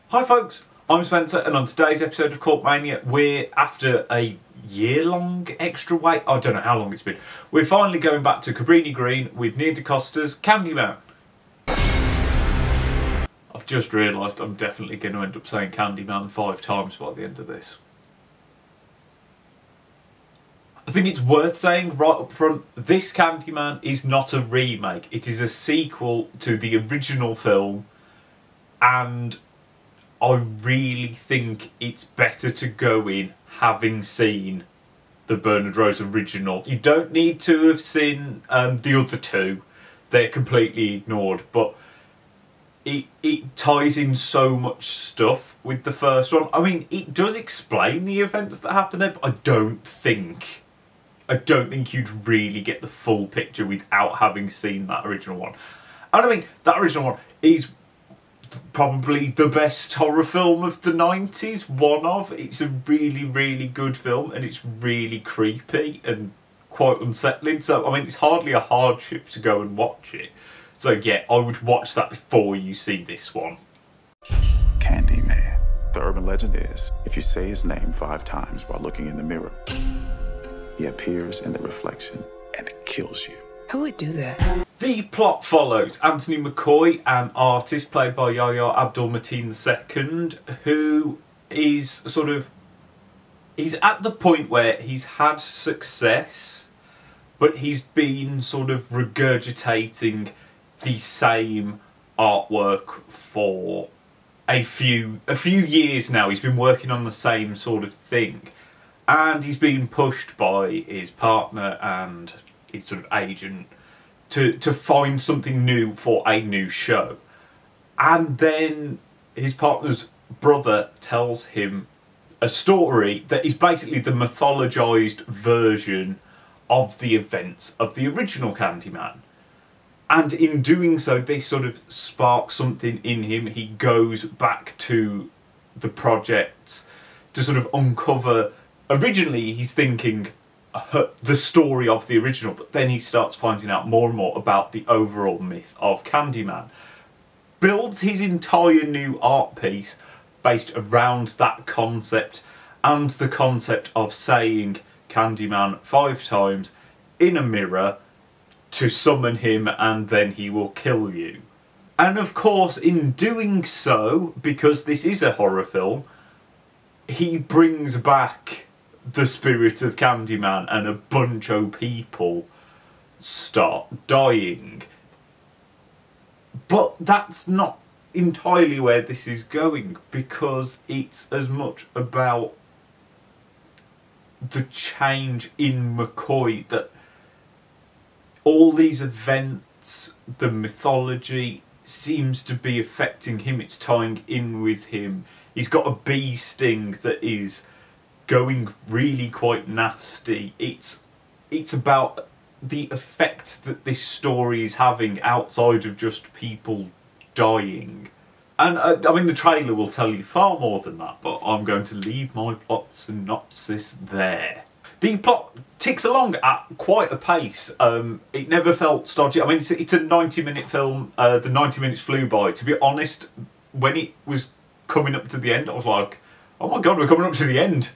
Hi folks, I'm Spencer, and on today's episode of Cult Mania, we're, after a year-long extra wait, I don't know how long it's been, we're finally going back to Cabrini Green with Nia Da Costa's Candyman. I've just realised I'm definitely going to end up saying Candyman 5 times by the end of this. I think it's worth saying right up front, this Candyman is not a remake, it is a sequel to the original film, and I really think it's better to go in having seen the Bernard Rose original. You don't need to have seen the other two, they're completely ignored, but it ties in so much stuff with the first one. I mean, it does explain the events that happen there, but I don't think you'd really get the full picture without having seen that original one. And I mean, that original one is probably the best horror film of the 90s, one of. It's a really, really good film, and it's really creepy and quite unsettling. So, I mean, it's hardly a hardship to go and watch it. So, yeah, I would watch that before you see this one. Candyman. The urban legend is, if you say his name 5 times while looking in the mirror, he appears in the reflection and kills you. Who would do that? The plot follows Anthony McCoy, an artist played by Yahya Abdul-Mateen II, who is he's at the point where he's had success, but he's been sort of regurgitating the same artwork for a few years now. He's been working on the same sort of thing, and he's been pushed by his partner and his sort of agent to find something new for a new show. And then his partner's brother tells him a story that is basically the mythologised version of the events of the original Candyman. And in doing so, this sort of sparks something in him. He goes back to the project to sort of uncover. Originally, he's thinking the story of the original, but then he starts finding out more and more about the overall myth of Candyman. Builds his entire new art piece based around that concept, and the concept of saying Candyman 5 times in a mirror to summon him, and then he will kill you. And of course, in doing so, because this is a horror film, he brings back the spirit of Candyman, and a bunch of people start dying. But that's not entirely where this is going, because it's as much about the change in McCoy, that all these events, the mythology, seems to be affecting him. It's tying in with him. He's got a bee sting that is going really quite nasty. It's about the effect that this story is having outside of just people dying. And I mean, the trailer will tell you far more than that, but I'm going to leave my plot synopsis there. The plot ticks along at quite a pace. It never felt stodgy. I mean, it's a 90-minute film. The 90 minutes flew by. To be honest, when it was coming up to the end, I was like, oh my god, we're coming up to the end.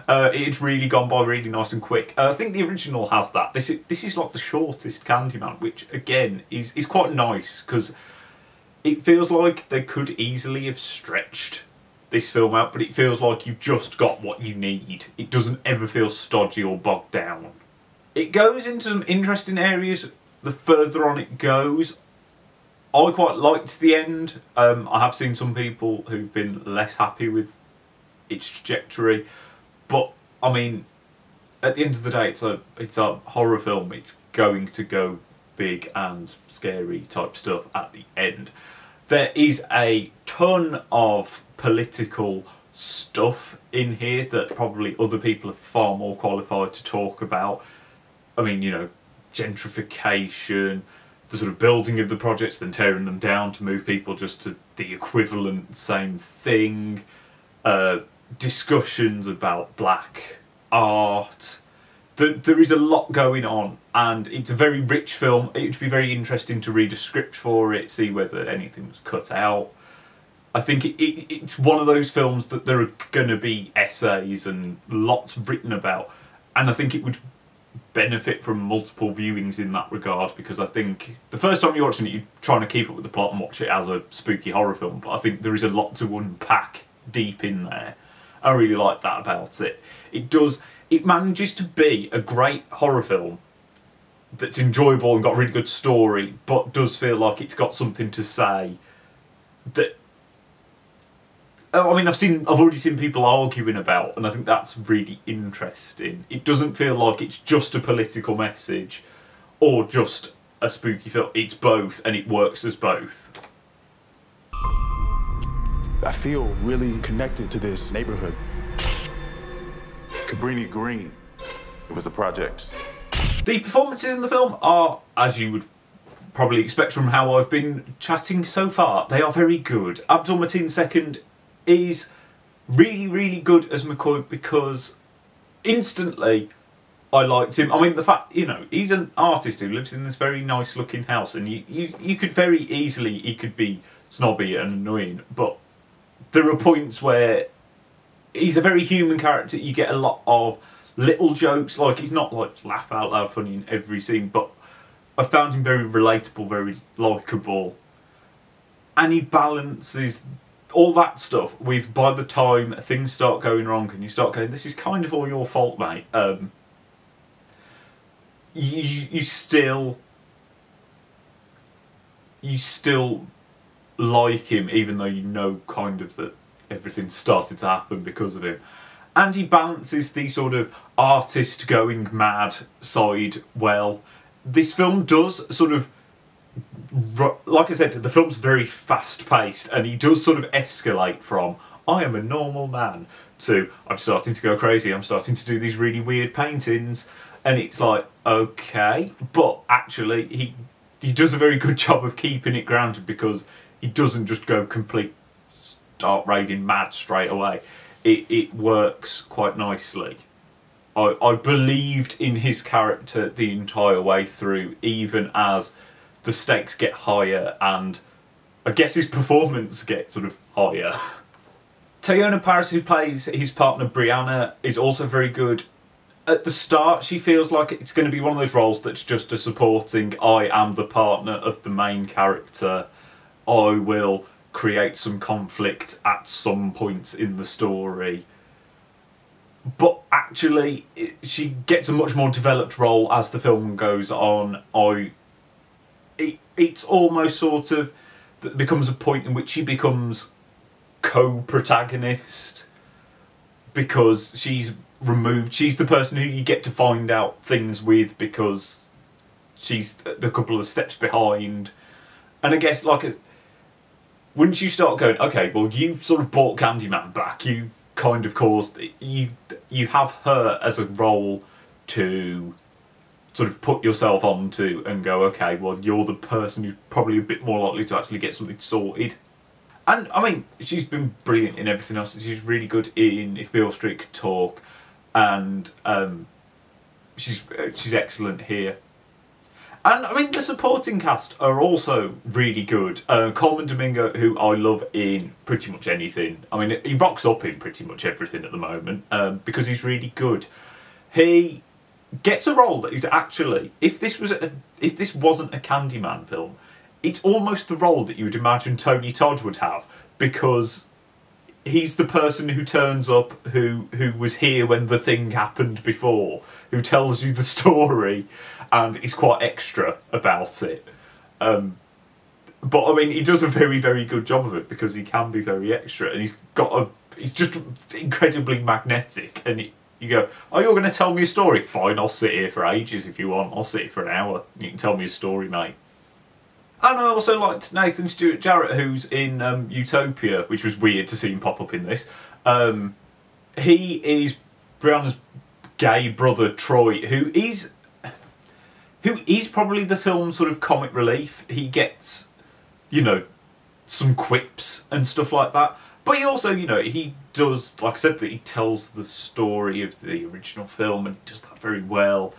It's really gone by really nice and quick. I think the original has that. This is like the shortest Candyman, which again is quite nice, because it feels like they could easily have stretched this film out, but it feels like you've just got what you need. It doesn't ever feel stodgy or bogged down. It goes into some interesting areas the further on it goes. I quite liked the end. I have seen some people who've been less happy with its trajectory, but I mean, at the end of the day, it's a horror film. It's going to go big and scary type stuff at the end. There is a ton of political stuff in here that probably other people are far more qualified to talk about. I mean, you know, gentrification, the sort of building of the projects, then tearing them down to move people just to the equivalent same thing. Discussions about black art. There is a lot going on, and it's a very rich film. It would be very interesting to read a script for it, see whether anything was cut out. I think it's one of those films that there are going to be essays and lots written about, and I think it would benefit from multiple viewings in that regard, because I think the first time you're watching it, you're trying to keep up with the plot and watch it as a spooky horror film, but I think there is a lot to unpack deep in there. I really like that about it. It manages to be a great horror film that's enjoyable and got a really good story, but does feel like it's got something to say that, I mean, I've already seen people arguing about, and I think that's really interesting. It doesn't feel like it's just a political message or just a spooky film. It's both, and it works as both. I feel really connected to this neighborhood. Cabrini Green. It was the projects. The performances in the film are, as you would probably expect from how I've been chatting so far, they are very good. Abdul Mateen II is really, really good as McCoy, because instantly I liked him. I mean, the fact, you know, he's an artist who lives in this very nice looking house, and you could very easily, he could be snobby and annoying, but there are points where he's a very human character. You get a lot of little jokes, like he's not like laugh out loud funny in every scene, but I found him very relatable, very likeable, and he balances all that stuff with, by the time things start going wrong and you start going, this is kind of all your fault, mate, you still like him, even though you know kind of that everything started to happen because of him. And he balances the sort of artist going mad side well. This film does sort of, like I said, the film's very fast-paced, and he does sort of escalate from, I am a normal man, to, I'm starting to go crazy, I'm starting to do these really weird paintings, and it's like, okay, but actually he does a very good job of keeping it grounded, because he doesn't just go complete start raving mad straight away. It works quite nicely. I believed in his character the entire way through, even as the stakes get higher and I guess his performance gets sort of higher. Tayonna Paris, who plays his partner Brianna, is also very good. At the start, she feels like it's going to be one of those roles that's just a supporting, I am the partner of the main character, I will create some conflict at some points in the story. But actually, she gets a much more developed role as the film goes on. It's almost sort of, that becomes a point in which she becomes co-protagonist, because she's removed. She's the person who you get to find out things with, because she's the couple of steps behind. And I guess, like, once you start going, okay, well, you sort of brought Candyman back, you kind of caused, you have her as a role to sort of put yourself onto and go, okay, well, you're the person who's probably a bit more likely to actually get something sorted. And, I mean, she's been brilliant in everything else. She's really good in If Beale Street Could Talk, and she's excellent here. And, I mean, the supporting cast are also really good. Coleman Domingo, who I love in pretty much anything. I mean, he rocks up in pretty much everything at the moment, because he's really good. He gets a role that is actually, if this wasn't a Candyman film, it's almost the role that you would imagine Tony Todd would have, because he's the person who turns up, who was here when the thing happened before, who tells you the story, and is quite extra about it. But I mean, he does a very, very good job of it, because he can be very extra, and he's just incredibly magnetic. And you go, oh, you're going to tell me a story? Fine, I'll sit here for ages if you want. I'll sit here for an hour. You can tell me a story, mate. And I also liked Nathan Stewart Jarrett, who's in Utopia, which was weird to see him pop up in this. He is Brianna's gay brother, Troy, who is probably the film's sort of comic relief. He gets, you know, some quips and stuff like that. But he also, you know, he does, like I said, that he tells the story of the original film, and he does that very well.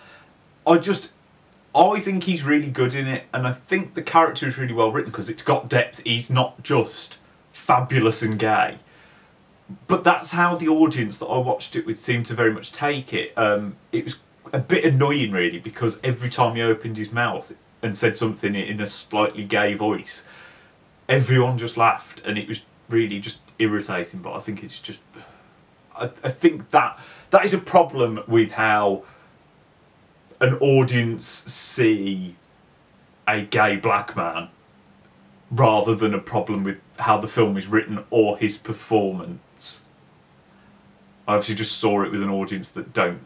I think he's really good in it, and I think the character is really well written, because it's got depth. He's not just fabulous and gay. But that's how the audience that I watched it with seemed to very much take it. It was a bit annoying, really, because every time he opened his mouth and said something in a slightly gay voice, everyone just laughed, and it was really just irritating. But I think it's just... I think that is a problem with how an audience see a gay black man, rather than a problem with how the film is written or his performance. I obviously just saw it with an audience that don't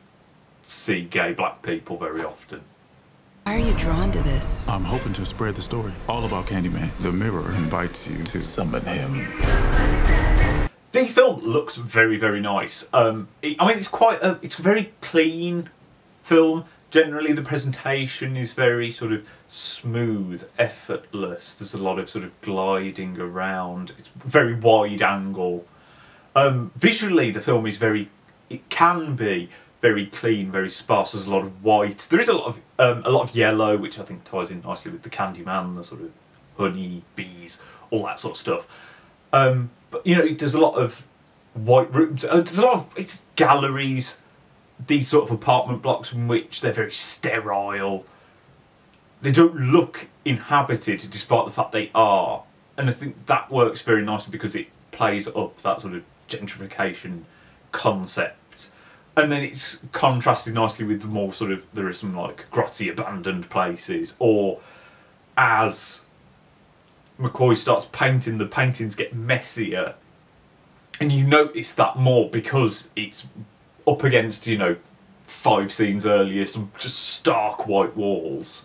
see gay black people very often. Why are you drawn to this? I'm hoping to spread the story all about Candyman. The mirror invites you to summon him. The film looks very, very nice. I mean, it's a very clean film. Generally, the presentation is very sort of smooth, effortless. There's a lot of sort of gliding around. It's very wide angle. Visually, the film is it can be very clean, very sparse. There's a lot of white. There is a lot of yellow, which I think ties in nicely with the Candyman, the sort of honey, bees, all that sort of stuff. But you know, there's a lot of white rooms. There's a lot of galleries. These sort of apartment blocks in which they're very sterile. They don't look inhabited, despite the fact they are. And I think that works very nicely because it plays up that sort of gentrification concept. And then it's contrasted nicely with the more sort of, there are some like grotty abandoned places, or as McCoy starts painting, the paintings get messier. And you notice that more because it's up against, you know, 5 scenes earlier, some just stark white walls.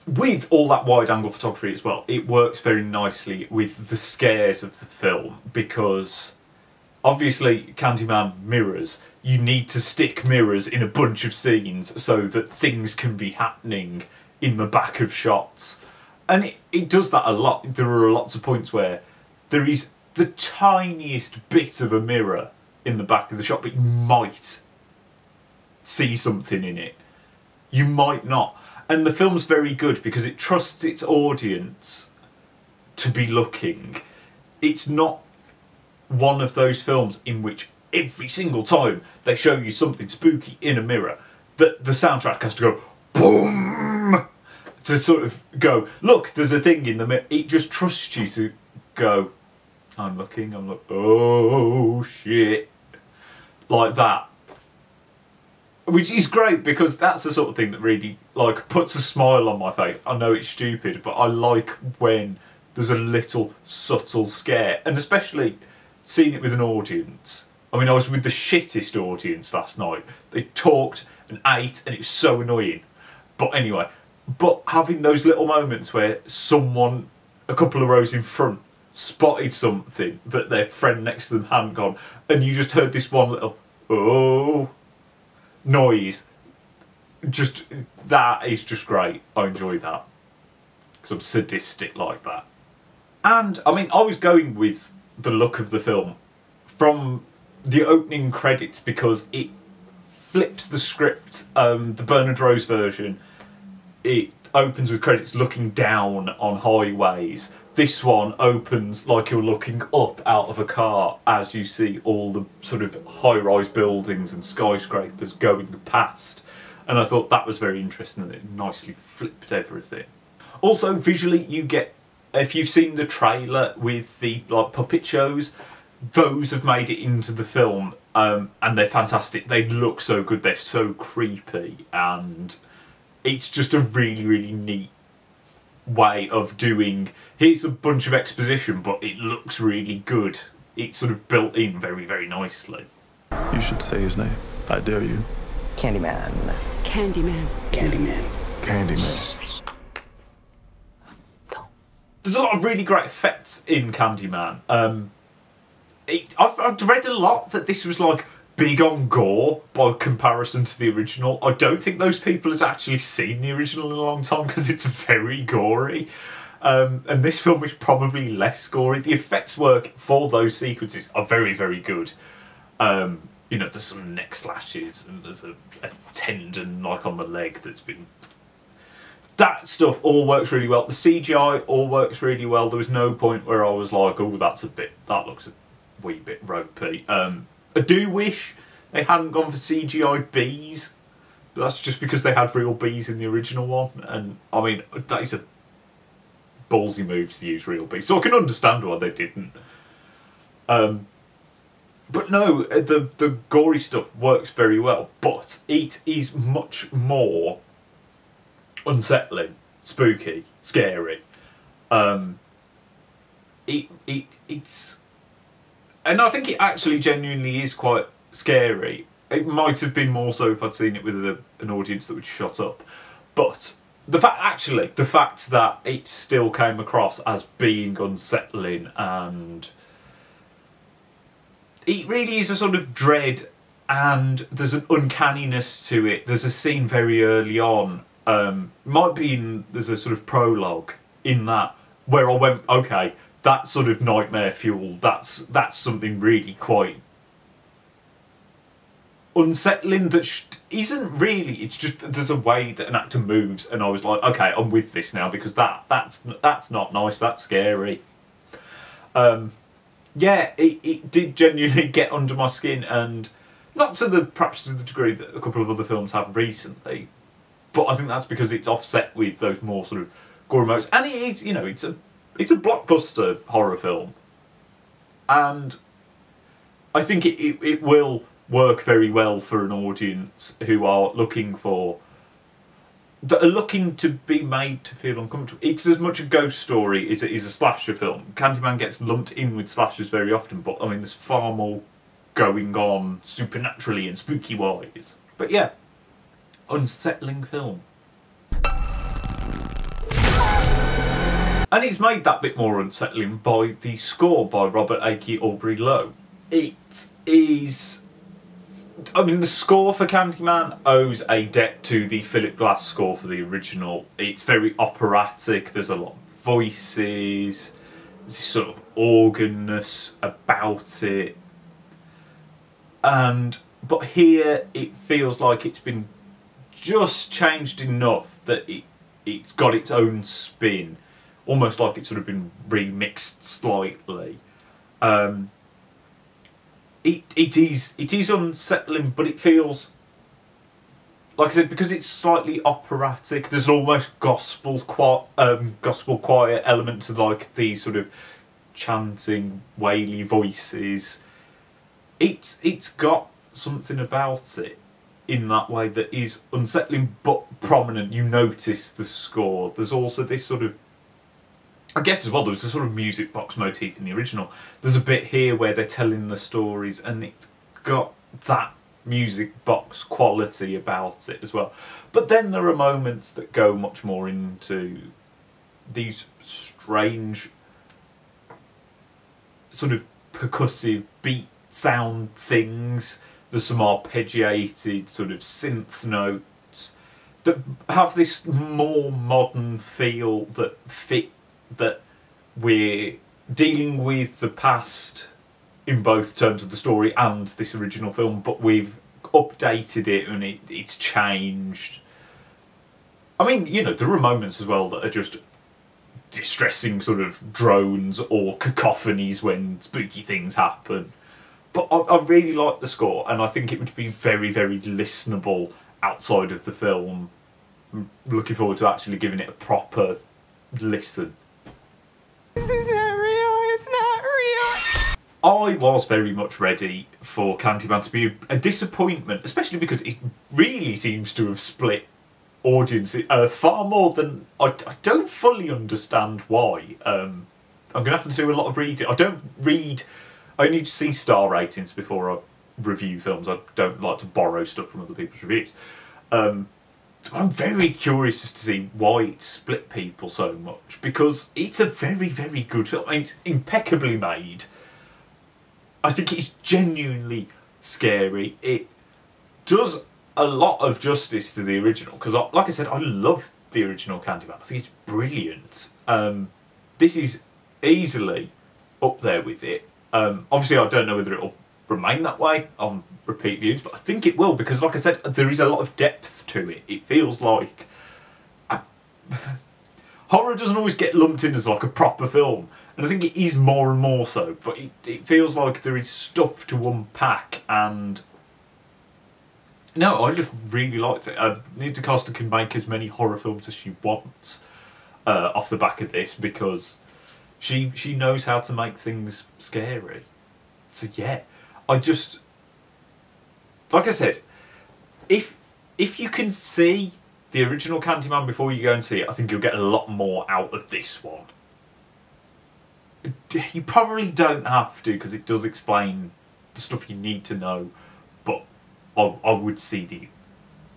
With all that wide angle photography as well, it works very nicely with the scares of the film, because obviously Candyman mirrors. You need to stick mirrors in a bunch of scenes so that things can be happening in the back of shots. And it does that a lot. There are lots of points where there is the tiniest bit of a mirror in the back of the shot, but you might see something in it. You might not. And the film's very good because it trusts its audience to be looking. It's not one of those films in which every single time they show you something spooky in a mirror, that the soundtrack has to go boom to sort of go, look, there's a thing in the mirror. It just trusts you to go, I'm looking, I'm like, oh shit, like that. Which is great, because that's the sort of thing that really like puts a smile on my face. I know it's stupid, but I like when there's a little subtle scare, and especially seeing it with an audience. I mean, I was with the shittest audience last night. They talked and ate, and it was so annoying. But anyway, but having those little moments where someone, a couple of rows in front, spotted something that their friend next to them hadn't gone, and you just heard this one little oh noise. Just, that is just great. I enjoy that because I'm sadistic like that. And I mean, I was going with the look of the film from the opening credits because it flips the script. The Bernard Rose version, it opens with credits looking down on highways. This one opens like you're looking up out of a car as you see all the sort of high-rise buildings and skyscrapers going past. And I thought that was very interesting, that it nicely flipped everything. Also, visually, you get, if you've seen the trailer with the like puppet shows, those have made it into the film, and they're fantastic. They look so good, they're so creepy, and it's just a really, really neat way of doing, here's a bunch of exposition, but it looks really good. It's sort of built in very, very nicely. You should say his name. I dare you. Candyman. Candyman. Candyman. Candyman. There's a lot of really great effects in Candyman. I've read a lot that this was like big on gore by comparison to the original. I don't think those people had actually seen the original in a long time because it's very gory. And this film is probably less gory. The effects work for those sequences are very, very good. You know, there's some neck slashes and there's a tendon like on the leg that's been that stuff all works really well. The CGI all works really well. There was no point where I was like, oh, that looks a wee bit ropey. I do wish they hadn't gone for CGI bees. But that's just because they had real bees in the original one. And, I mean, that is a ballsy move to use real bees. So I can understand why they didn't. But no, the gory stuff works very well. But it is much more unsettling, spooky, scary. It's... And I think it actually genuinely is quite scary. It might have been more so if I'd seen it with an audience that would shut up. But the fact that it still came across as being unsettling, and it really is a sort of dread, and there's an uncanniness to it. There's a scene very early on, there's a sort of prologue in that where I went, okay, that's sort of nightmare fuel. That's something really quite unsettling that isn't really, it's just there's a way that an actor moves, and I was like, okay, I'm with this now, because that's not nice, that's scary. Yeah, it did genuinely get under my skin, and not perhaps to the degree that a couple of other films have recently, but I think that's because it's offset with those more sort of gore modes, and it is, you know, it's a blockbuster horror film, and I think it will work very well for an audience who are looking to be made to feel uncomfortable. It's as much a ghost story as it is a slasher film. Candyman gets lumped in with slashers very often, but I mean, there's far more going on supernaturally and spooky wise. But yeah, unsettling film. And it's made that bit more unsettling by the score by Robert Akey Aubrey Lowe. It is... I mean, the score for Candyman owes a debt to the Philip Glass score for the original. It's very operatic, there's a lot of voices, there's this sort of organness about it. But here it feels like it's been just changed enough that it's got its own spin, almost like it's sort of been remixed slightly. It is unsettling, but it feels, like I said, because it's slightly operatic, there's an almost gospel choir element to like these sort of chanting, waily voices. It's got something about it in that way that is unsettling but prominent. You notice the score. There's also this sort of, I guess as well, there was a sort of music box motif in the original. There's a bit here where they're telling the stories, and it's got that music box quality about it as well. But then there are moments that go much more into these strange sort of percussive beat sound things. There's some arpeggiated sort of synth notes that have this more modern feel that fit that we're dealing with the past in both terms of the story and this original film, but we've updated it and it's changed. I mean, you know, there are moments as well that are just distressing sort of drones or cacophonies when spooky things happen. But I really like the score, and I think it would be very, very listenable outside of the film. I'm looking forward to actually giving it a proper listen. This is not real, it's not real. I was very much ready for Candyman to be a disappointment, especially because it really seems to have split audiences far more than... I don't fully understand why. I'm going to have to do a lot of reading. I only see star ratings before I review films. I don't like to borrow stuff from other people's reviews. I'm very curious as to see why it split people so much, because it's a very, very good film. I mean, it's impeccably made. I think it's genuinely scary. It does a lot of justice to the original, because, like I said, I love the original Candyman. I think it's brilliant. This is easily up there with it. Obviously, I don't know whether it'll remain that way on repeat views, but I think it will, because like I said, there is a lot of depth to it. It feels like a horror doesn't always get lumped in as like a proper film, and I think it is more and more so, but it feels like there is stuff to unpack, and no, I just really liked it. Nia Da Costas can make as many horror films as she wants off the back of this, because she knows how to make things scary. So yeah, I just, like I said, if you can see the original Candyman before you go and see it, I think you'll get a lot more out of this one. You probably don't have to, because it does explain the stuff you need to know, but I would see the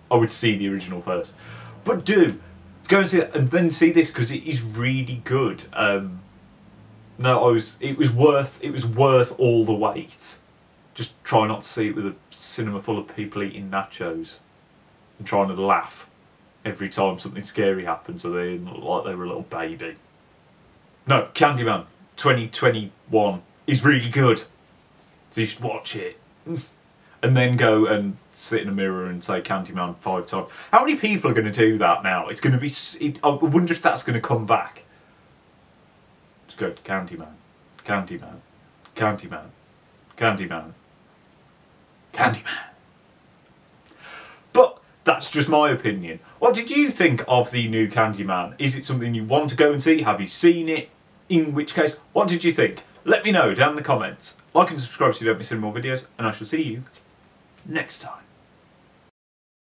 original first. But do go and see it and then see this, because it is really good. No, it was worth all the wait. Just try not to see it with a cinema full of people eating nachos and trying to laugh every time something scary happens, or they look like they were a little baby. No, Candyman 2021 is really good, so you should watch it. And then go and sit in a mirror and say Candyman 5 times. How many people are going to do that now? It's going to be... I wonder if that's going to come back. Just go, Candyman, Candyman, Candyman, Candyman, Candyman. But that's just my opinion. What did you think of the new Candyman? Is it something you want to go and see? Have you seen it? In which case, what did you think? Let me know down in the comments. Like and subscribe so you don't miss any more videos, and I shall see you next time.